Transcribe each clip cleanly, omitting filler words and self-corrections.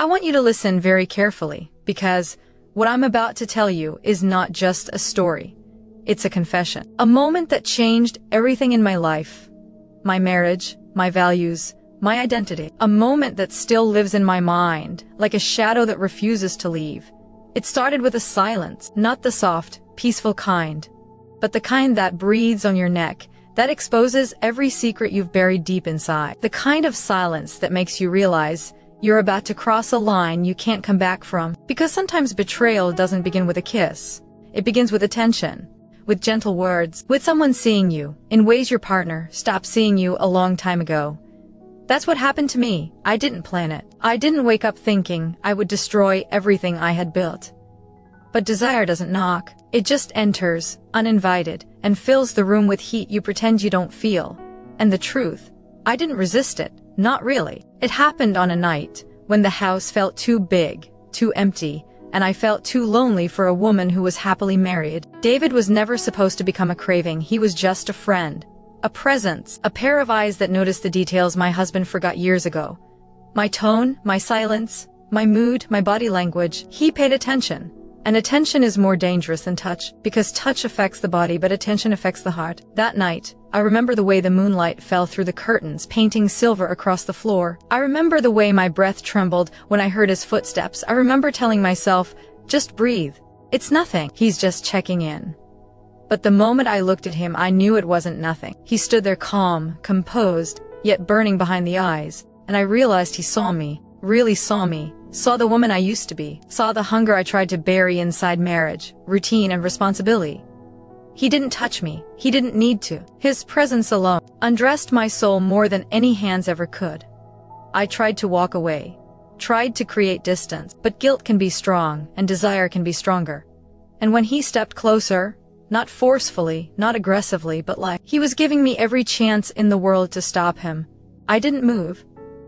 I want you to listen very carefully, because what I'm about to tell you is not just a story. It's a confession. A moment that changed everything in my life. My marriage, my values, my identity. A moment that still lives in my mind, like a shadow that refuses to leave. It started with a silence, not the soft, peaceful kind, but the kind that breathes on your neck, that exposes every secret you've buried deep inside. The kind of silence that makes you realize you're about to cross a line you can't come back from. Because sometimes betrayal doesn't begin with a kiss. It begins with attention, with gentle words, with someone seeing you in ways your partner stopped seeing you a long time ago. That's what happened to me. I didn't plan it. I didn't wake up thinking I would destroy everything I had built. But desire doesn't knock. It just enters, uninvited, and fills the room with heat you pretend you don't feel. And the truth, I didn't resist it. Not really. It happened on a night when the house felt too big, too empty, and I felt too lonely for a woman who was happily married. David was never supposed to become a craving. He was just a friend. A presence, a pair of eyes that noticed the details my husband forgot years ago. My tone, my silence, my mood, my body language. He paid attention. And attention is more dangerous than touch, because touch affects the body but attention affects the heart. That night, I remember the way the moonlight fell through the curtains, painting silver across the floor. I remember the way my breath trembled when I heard his footsteps. I remember telling myself, just breathe. It's nothing. He's just checking in. But the moment I looked at him, I knew it wasn't nothing. He stood there calm, composed, yet burning behind the eyes, and I realized he saw me, really saw me. Saw the woman I used to be, saw the hunger I tried to bury inside marriage, routine and responsibility. He didn't touch me, he didn't need to. His presence alone undressed my soul more than any hands ever could. I tried to walk away, tried to create distance, but guilt can be strong and desire can be stronger. And when he stepped closer, not forcefully, not aggressively, but like he was giving me every chance in the world to stop him, I didn't move,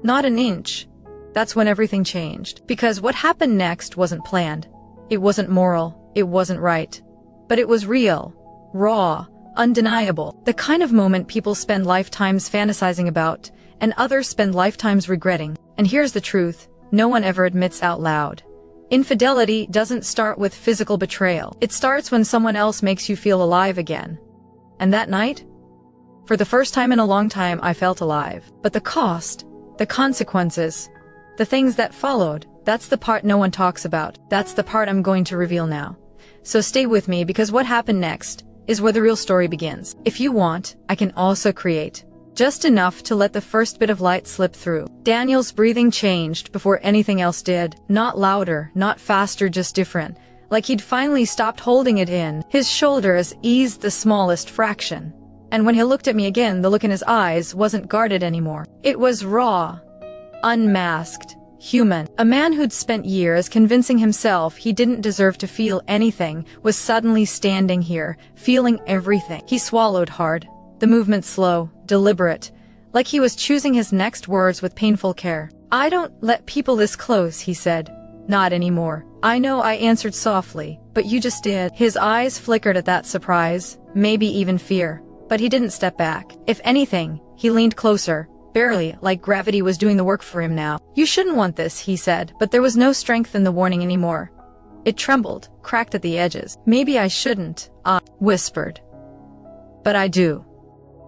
not an inch. That's when everything changed. Because what happened next wasn't planned. It wasn't moral. It wasn't right. But it was real, raw, undeniable. The kind of moment people spend lifetimes fantasizing about, and others spend lifetimes regretting. And here's the truth, no one ever admits out loud. Infidelity doesn't start with physical betrayal. It starts when someone else makes you feel alive again. And that night, for the first time in a long time, I felt alive. But the cost, the consequences, the things that followed, that's the part no one talks about. That's the part I'm going to reveal now. So stay with me, because what happened next is where the real story begins. If you want, I can also create just enough to let the first bit of light slip through. Daniel's breathing changed before anything else did. Not louder, not faster, just different. Like he'd finally stopped holding it in. His shoulders eased the smallest fraction. And when he looked at me again, the look in his eyes wasn't guarded anymore. It was raw. Unmasked, human. A man who'd spent years convincing himself he didn't deserve to feel anything was suddenly standing here, feeling everything. He swallowed hard, the movement slow, deliberate, like he was choosing his next words with painful care. I don't let people this close, he said. Not anymore. I know, I answered softly, but you just did. His eyes flickered at that surprise, maybe even fear, but he didn't step back. If anything, he leaned closer. Barely, like gravity was doing the work for him now. You shouldn't want this, he said, but there was no strength in the warning anymore. It trembled, cracked at the edges. Maybe I shouldn't, I whispered. But I do.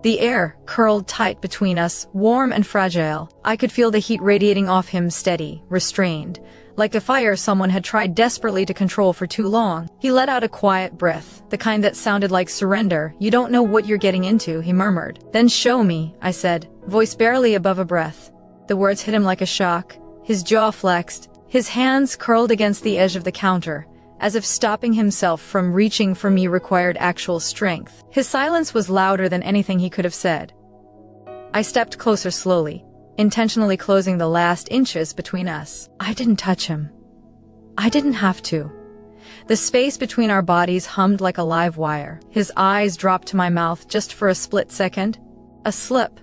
The air curled tight between us, warm and fragile. I could feel the heat radiating off him, steady, restrained, like a fire someone had tried desperately to control for too long. He let out a quiet breath, the kind that sounded like surrender. You don't know what you're getting into, he murmured. Then show me, I said, voice barely above a breath. The words hit him like a shock. His jaw flexed, his hands curled against the edge of the counter, as if stopping himself from reaching for me required actual strength. His silence was louder than anything he could have said. I stepped closer slowly, intentionally closing the last inches between us. I didn't touch him. I didn't have to. The space between our bodies hummed like a live wire. His eyes dropped to my mouth just for a split second. A slip.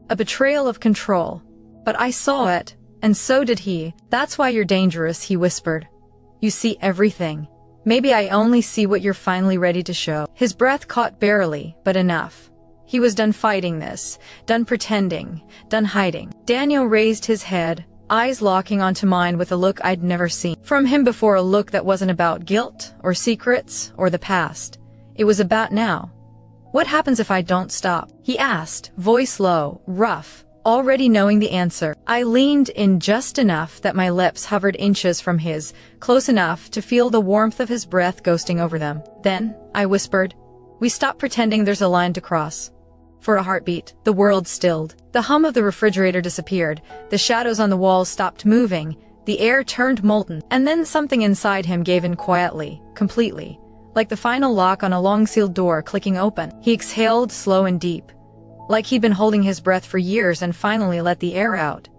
A betrayal of control. But I saw it, and so did he. That's why you're dangerous, he whispered. You see everything. Maybe I only see what you're finally ready to show. His breath caught barely, but enough. He was done fighting this, done pretending, done hiding. Daniel raised his head, eyes locking onto mine with a look I'd never seen from him before, a look that wasn't about guilt or secrets or the past. It was about now. "What happens if I don't stop?" he asked, voice low, rough, already knowing the answer. I leaned in just enough that my lips hovered inches from his, close enough to feel the warmth of his breath ghosting over them. "Then," I whispered, "we stop pretending there's a line to cross." For a heartbeat, the world stilled. The hum of the refrigerator disappeared, the shadows on the walls stopped moving, the air turned molten, and then something inside him gave in quietly, completely, like the final lock on a long-sealed door clicking open. He exhaled slow and deep, like he'd been holding his breath for years and finally let the air out.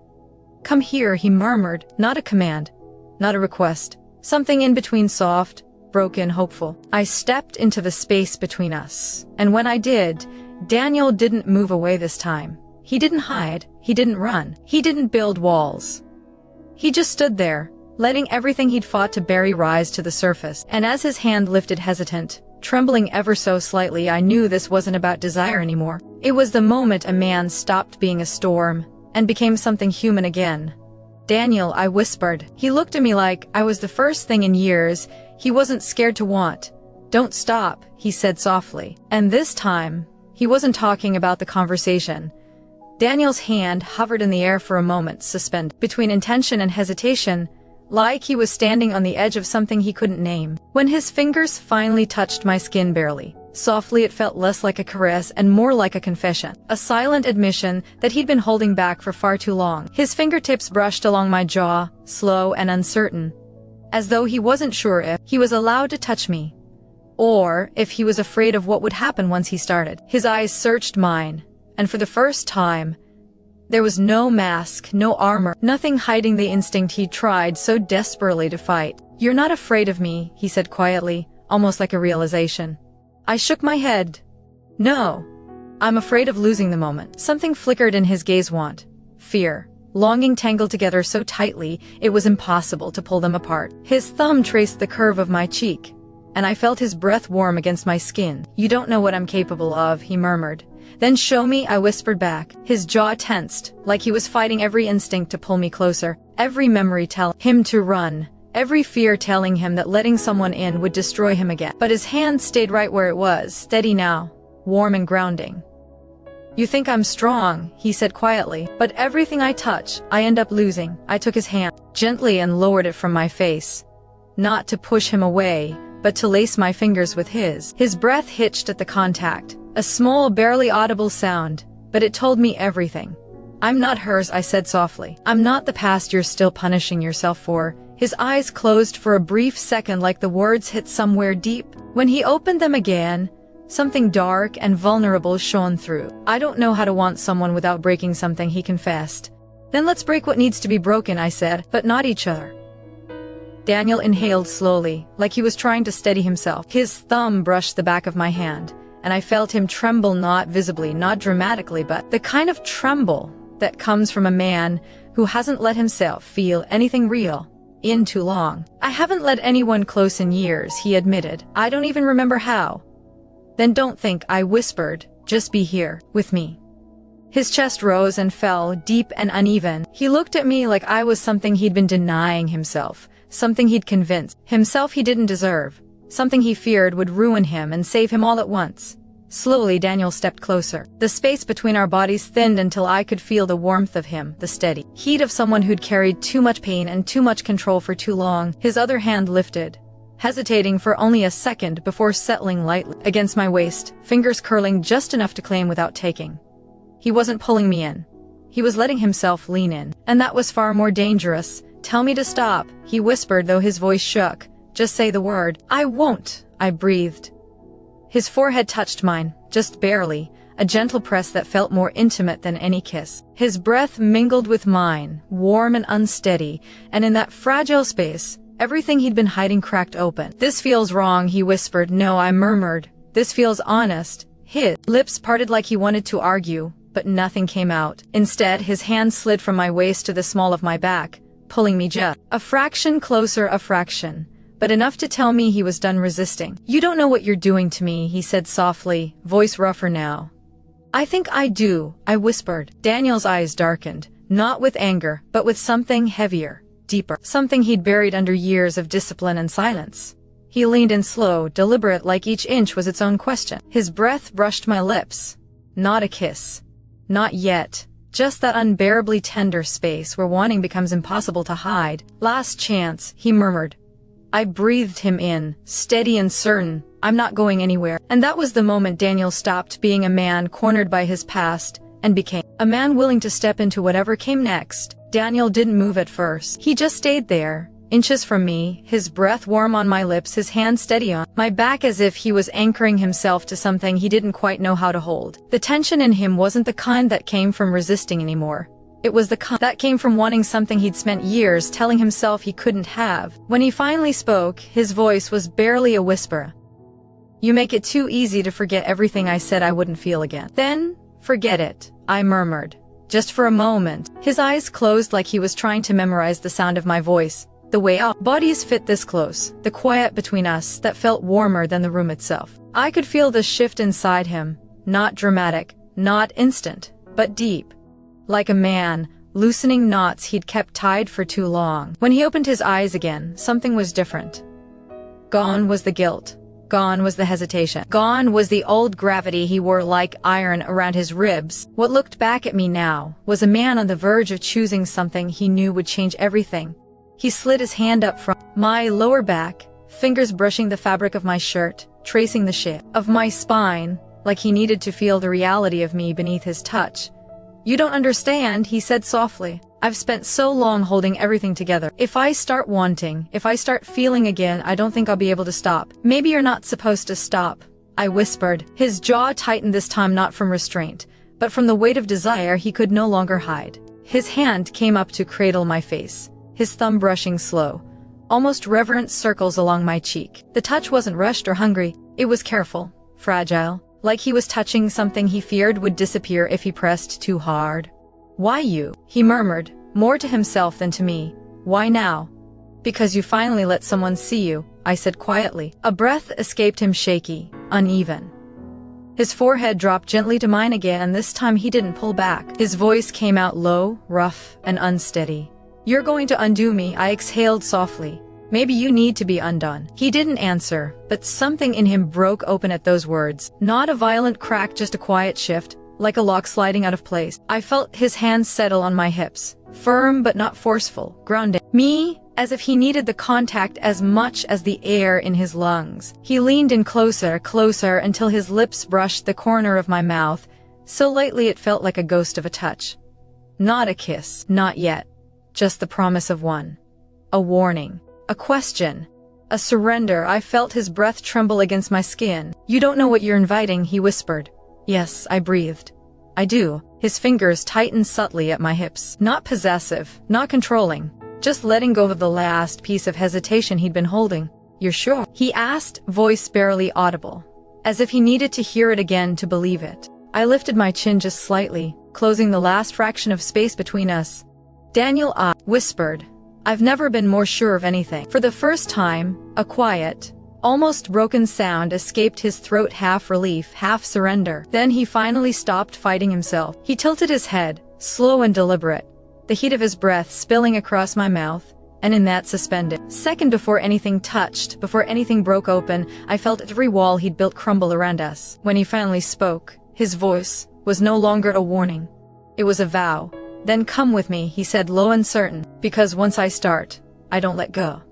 "Come here," he murmured, not a command, not a request, something in between, soft, broken, hopeful. I stepped into the space between us, and when I did, Daniel didn't move away this time. He didn't hide, he didn't run, he didn't build walls. He just stood there, letting everything he'd fought to bury rise to the surface. And as his hand lifted hesitant, trembling ever so slightly, I knew this wasn't about desire anymore. It was the moment a man stopped being a storm and became something human again. "Daniel," I whispered. He looked at me like I was the first thing in years he wasn't scared to want. "Don't stop," he said softly. And this time, he wasn't talking about the conversation. Daniel's hand hovered in the air for a moment, suspended between intention and hesitation, like he was standing on the edge of something he couldn't name. When his fingers finally touched my skin, barely, softly, it felt less like a caress and more like a confession, a silent admission that he'd been holding back for far too long. His fingertips brushed along my jaw, slow and uncertain, as though he wasn't sure if he was allowed to touch me, or if he was afraid of what would happen once he started. His eyes searched mine, and for the first time, there was no mask, no armor, nothing hiding the instinct he tried so desperately to fight. "You're not afraid of me," he said quietly, almost like a realization. I shook my head. "No. I'm afraid of losing the moment." Something flickered in his gaze, want, fear, longing tangled together so tightly it was impossible to pull them apart. His thumb traced the curve of my cheek, and I felt his breath warm against my skin. "You don't know what I'm capable of," he murmured. "Then show me," I whispered back. His jaw tensed, like he was fighting every instinct to pull me closer, every memory telling him to run, every fear telling him that letting someone in would destroy him again. But his hand stayed right where it was, steady now, warm and grounding. "You think I'm strong," he said quietly, "but everything I touch, I end up losing." I took his hand gently and lowered it from my face, not to push him away, but to lace my fingers with his. His breath hitched at the contact, a small, barely audible sound, but it told me everything. "I'm not hers," I said softly. "I'm not the past you're still punishing yourself for." His eyes closed for a brief second, like the words hit somewhere deep. When he opened them again, something dark and vulnerable shone through. "I don't know how to want someone without breaking something," he confessed. "Then let's break what needs to be broken," I said, "but not each other." Daniel inhaled slowly, like he was trying to steady himself. His thumb brushed the back of my hand, and I felt him tremble, not visibly, not dramatically, but the kind of tremble that comes from a man who hasn't let himself feel anything real in too long. "I haven't let anyone close in years," he admitted. "I don't even remember how." "Then don't think," I whispered, "just be here, with me." His chest rose and fell, deep and uneven. He looked at me like I was something he'd been denying himself, something he'd convinced himself he didn't deserve, something he feared would ruin him and save him all at once. Slowly, Daniel stepped closer. The space between our bodies thinned until I could feel the warmth of him, the steady heat of someone who'd carried too much pain and too much control for too long. His other hand lifted, hesitating for only a second before settling lightly against my waist, fingers curling just enough to claim without taking. He wasn't pulling me in. He was letting himself lean in, and that was far more dangerous. "Tell me to stop," he whispered, though his voice shook. "Just say the word." "I won't," I breathed. His forehead touched mine, just barely, a gentle press that felt more intimate than any kiss. His breath mingled with mine, warm and unsteady, and in that fragile space, everything he'd been hiding cracked open. "This feels wrong," he whispered. "No," I murmured. "This feels honest." His lips parted like he wanted to argue, but nothing came out. Instead, his hand slid from my waist to the small of my back, pulling me just a fraction closer, a fraction, but enough to tell me he was done resisting. "You don't know what you're doing to me," he said softly, voice rougher now. "I think I do," I whispered. Daniel's eyes darkened, Not with anger, but with something heavier, deeper, something he'd buried under years of discipline and silence. He leaned in slow, deliberate, like each inch was its own question. His breath brushed my lips. Not a kiss. Not yet. Just that unbearably tender space where wanting becomes impossible to hide. Last chance, he murmured. I breathed him in, steady and certain. I'm not going anywhere. And that was the moment Daniel stopped being a man cornered by his past and became a man willing to step into whatever came next. Daniel didn't move at first. He just stayed there, inches from me, his breath warm on my lips, his hand steady on my back, as if he was anchoring himself to something he didn't quite know how to hold. The tension in him wasn't the kind that came from resisting anymore. It was the kind that came from wanting something he'd spent years telling himself he couldn't have. When he finally spoke, his voice was barely a whisper. You make it too easy to forget everything I said I wouldn't feel again. Then, forget it, I murmured. Just for a moment. His eyes closed like he was trying to memorize the sound of my voice. The way our bodies fit this close, the quiet between us that felt warmer than the room itself. I could feel the shift inside him, not dramatic, not instant, but deep. Like a man, loosening knots he'd kept tied for too long. When he opened his eyes again, something was different. Gone was the guilt. Gone was the hesitation. Gone was the old gravity he wore like iron around his ribs. What looked back at me now was a man on the verge of choosing something he knew would change everything. He slid his hand up from my lower back, fingers brushing the fabric of my shirt, tracing the shape of my spine, like he needed to feel the reality of me beneath his touch. You don't understand, he said softly. I've spent so long holding everything together. If I start wanting, if I start feeling again, I don't think I'll be able to stop. Maybe you're not supposed to stop, I whispered. His jaw tightened this time, not from restraint, but from the weight of desire he could no longer hide. His hand came up to cradle my face, his thumb brushing slow, almost reverent circles along my cheek. The touch wasn't rushed or hungry, it was careful, fragile, like he was touching something he feared would disappear if he pressed too hard. Why you? He murmured, more to himself than to me. Why now? Because you finally let someone see you, I said quietly. A breath escaped him, shaky, uneven. His forehead dropped gently to mine again, and this time he didn't pull back. His voice came out low, rough, and unsteady. You're going to undo me, I exhaled softly. Maybe you need to be undone. He didn't answer, but something in him broke open at those words. Not a violent crack, just a quiet shift, like a lock sliding out of place. I felt his hands settle on my hips, firm but not forceful, grounding me, as if he needed the contact as much as the air in his lungs. He leaned in closer, closer, until his lips brushed the corner of my mouth, so lightly it felt like a ghost of a touch. Not a kiss, not yet. Just the promise of one. A warning. A question. A surrender. I felt his breath tremble against my skin. You don't know what you're inviting, he whispered. Yes, I breathed. I do. His fingers tightened subtly at my hips. Not possessive, not controlling. Just letting go of the last piece of hesitation he'd been holding. You're sure? He asked, voice barely audible, as if he needed to hear it again to believe it. I lifted my chin just slightly, closing the last fraction of space between us. Daniel, I whispered. I've never been more sure of anything. For the first time, a quiet, almost broken sound escaped his throat, half relief, half surrender. Then he finally stopped fighting himself. He tilted his head, slow and deliberate, the heat of his breath spilling across my mouth, and in that suspended second before anything touched, before anything broke open, I felt every wall he'd built crumble around us. When he finally spoke, his voice was no longer a warning. It was a vow. Then come with me, he said, low and certain, because once I start, I don't let go.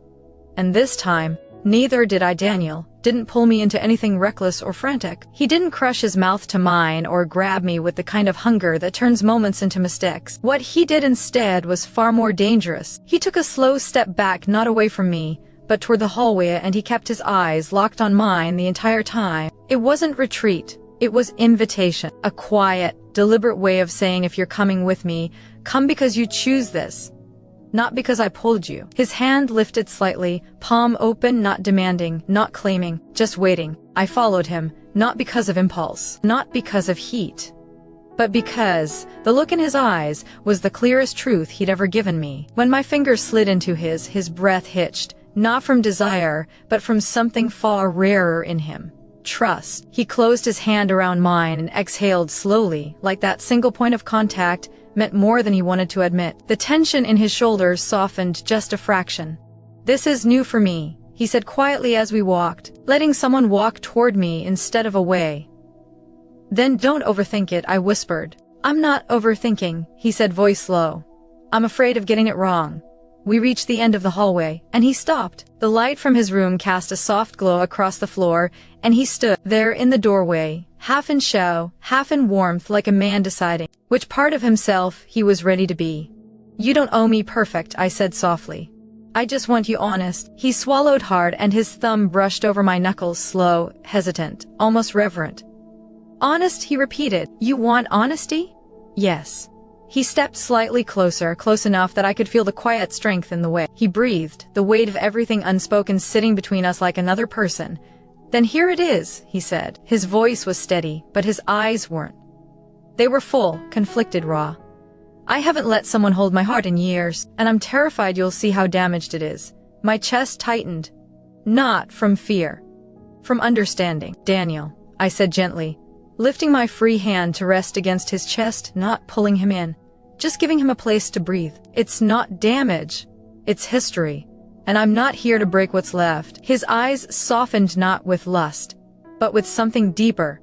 And this time, neither did I. Daniel didn't pull me into anything reckless or frantic. He didn't crush his mouth to mine or grab me with the kind of hunger that turns moments into mistakes. What he did instead was far more dangerous. He took a slow step back, not away from me, but toward the hallway, and he kept his eyes locked on mine the entire time. It wasn't retreat. It was invitation. A quiet, deliberate way of saying, if you're coming with me, come because you choose this. Not because I pulled you. His hand lifted slightly, palm open, not demanding, not claiming, just waiting. I followed him, not because of impulse, not because of heat, but because the look in his eyes was the clearest truth he'd ever given me. When my fingers slid into his breath hitched, not from desire, but from something far rarer in him. Trust. He closed his hand around mine and exhaled slowly, like that single point of contact meant more than he wanted to admit. The tension in his shoulders softened just a fraction. "This is new for me," he said quietly as we walked, letting someone walk toward me instead of away. "Then don't overthink it," I whispered. "I'm not overthinking," he said, voice low. "I'm afraid of getting it wrong." We reached the end of the hallway, and he stopped. The light from his room cast a soft glow across the floor, and he stood there in the doorway, half in shadow, half in warmth, like a man deciding which part of himself he was ready to be. "You don't owe me perfect," I said softly. "I just want you honest." He swallowed hard, and his thumb brushed over my knuckles, slow, hesitant, almost reverent. "Honest," he repeated. "You want honesty?" "Yes." He stepped slightly closer, close enough that I could feel the quiet strength in the way he breathed, the weight of everything unspoken sitting between us like another person. "Then here it is," he said. His voice was steady, but his eyes weren't. They were full, conflicted, raw. "I haven't let someone hold my heart in years, and I'm terrified you'll see how damaged it is." My chest tightened. Not from fear. From understanding. "Daniel," I said gently, lifting my free hand to rest against his chest, not pulling him in, just giving him a place to breathe. "It's not damage. It's history. And I'm not here to break what's left." His eyes softened, not with lust, but with something deeper.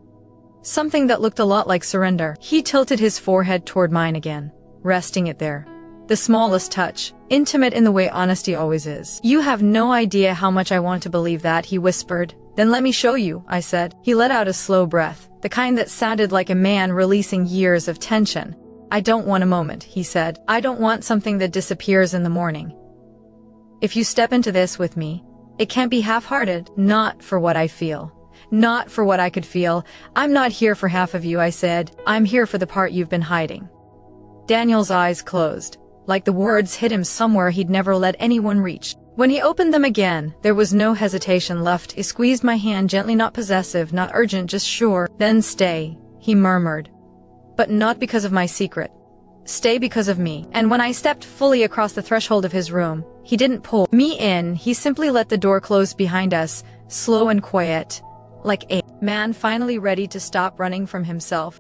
Something that looked a lot like surrender. He tilted his forehead toward mine again, resting it there. The smallest touch, intimate in the way honesty always is. "You have no idea how much I want to believe that," he whispered. "Then let me show you," I said. He let out a slow breath, the kind that sounded like a man releasing years of tension. "I don't want a moment," he said. "I don't want something that disappears in the morning. If you step into this with me, it can't be half-hearted. Not for what I feel. Not for what I could feel. I'm not here for half of you," I said. "I'm here for the part you've been hiding." Daniel's eyes closed, like the words hit him somewhere he'd never let anyone reach. When he opened them again, there was no hesitation left. He squeezed my hand gently, not possessive, not urgent, just sure. "Then stay," he murmured. "But not because of my secret. Stay because of me." And when I stepped fully across the threshold of his room, he didn't pull me in, he simply let the door close behind us, slow and quiet, like a man finally ready to stop running from himself.